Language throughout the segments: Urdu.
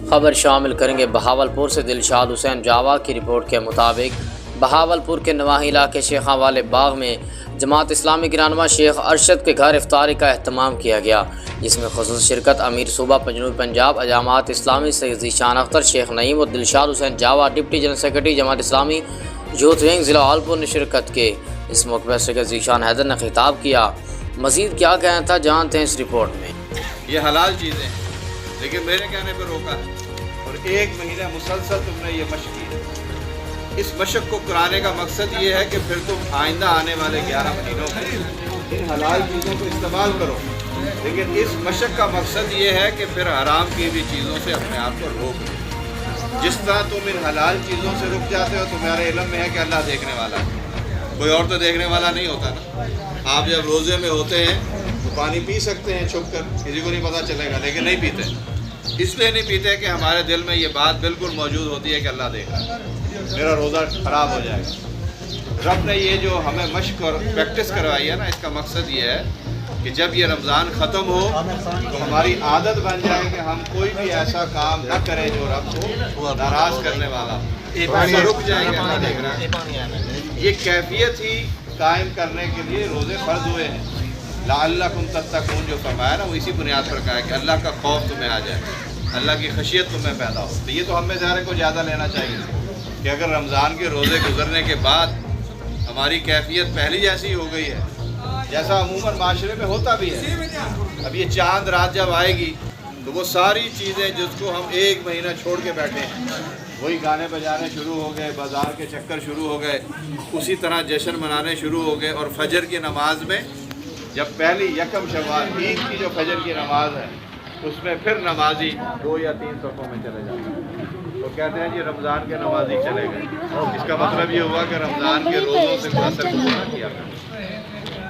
خبر شامل کریں گے بہاولپور سے دلشاد حسین جاوا کی رپورٹ کے مطابق بہاولپور کے نواحی علاقے شیخاں والے باغ میں جماعت اسلامی کے رہنما شیخ ارشد کے گھر افطاری کا اہتمام کیا گیا، جس میں خصوصی شرکت امیر صوبہ جنوبی پنجاب جماعت اسلامی سید ذیشان اختر، شیخ نعیم اور دلشاد حسین جاوا deputy general secretary Jamaat Islami youth wing ضلع بہاولپور نے شرکت کی۔ اس موقع پر سید ذیشان حیدر نے خطاب کیا۔ مزید کیا کہنا تھا جانتے ہیں اس رپورٹ میں۔ یہ حلال چیزیں ہیں لیکن میرے کہنے پہ روکا ہے، اور 1 مہینہ مسلسل تم نے یہ مشق کی ہے۔ اس مشق کو کرانے کا مقصد یہ ہے کہ پھر تم آئندہ آنے والے 11 مہینوں میں ان حلال چیزوں کو استعمال کرو، لیکن اس مشق کا مقصد یہ ہے کہ پھر حرام کی بھی چیزوں سے اپنے آپ کو روک لو۔ جس طرح تم ان حلال چیزوں سے رک جاتے ہو، تمہارے علم میں ہے کہ اللہ دیکھنے والا ہے، کوئی اور تو دیکھنے والا نہیں ہوتا نا۔ آپ جب روزے میں ہوتے ہیں تو پانی پی سکتے ہیں چھپ کر، کسی کو نہیں پتہ چلے گا، لیکن نہیں پیتے۔ اس لیے نہیں پیتے کہ ہمارے دل میں یہ بات بالکل موجود ہوتی ہے کہ اللہ دیکھ رہا ہے، میرا روزہ خراب ہو جائے گا۔ رب نے یہ جو ہمیں مشق اور پریکٹس کروائی ہے نا، اس کا مقصد یہ ہے کہ جب یہ رمضان ختم ہو تو ہماری عادت بن جائے کہ ہم کوئی بھی ایسا کام نہ کریں جو رب کو ناراض کرنے والا ہو، رک جائیں کہ اللہ دیکھ رہا ہے۔ یہ کیفیت ہی قائم کرنے کے لیے روزے فرض ہوئے ہیں۔ لعلکم تتقون جو فرمایا نا، وہ اسی بنیاد پر کہا ہے کہ اللہ کا خوف تمہیں آ جائے، اللہ کی خشیت تمہیں پیدا ہو۔ تو یہ تو ہم میں سارے کو زیادہ لینا چاہیے کہ اگر رمضان کے روزے گزرنے کے بعد ہماری کیفیت پہلی جیسی ہو گئی ہے، جیسا عموماً معاشرے میں ہوتا بھی ہے، اب یہ چاند رات جب آئے گی تو وہ ساری چیزیں جس کو ہم 1 مہینہ چھوڑ کے بیٹھے ہیں، وہی گانے بجانے شروع ہو گئے، بازار کے چکر شروع ہو گئے، اسی طرح جشن منانے شروع ہو گئے۔ اور فجر کی نماز میں جب پہلی یکم شوال عید کی جو فجر کی نماز ہے، اس میں پھر نمازی 2 یا 3 صفوں میں چلے جاتے ہیں، تو کہتے ہیں جی رمضان کے نمازی چلے گئے۔ اس کا مطلب یہ ہوا کہ رمضان کے روزوں سے کوئی اثر نہ کیا۔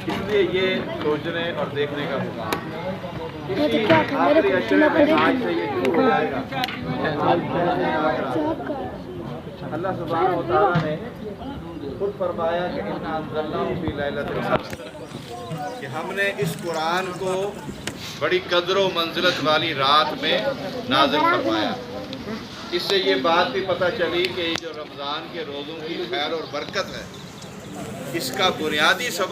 اس لیے یہ سوچنے اور دیکھنے کا مقام ہے۔ آخری اشرے میں آج سے یہ شروع ہو جائے گا۔ اللہ سبحانہ و تعالیٰ نے خود فرمایا کہ اِنَّا أَنزَلْنَاهُ فِي لَيْلَةِ الْقَدْرِ، کہ ہم نے اس قرآن کو بڑی قدر و منزلت والی رات میں نازل فرمایا۔ اس سے یہ بات بھی پتہ چلی کہ یہ جو رمضان کے روزوں کی خیر اور برکت ہے، اس کا بنیادی سبب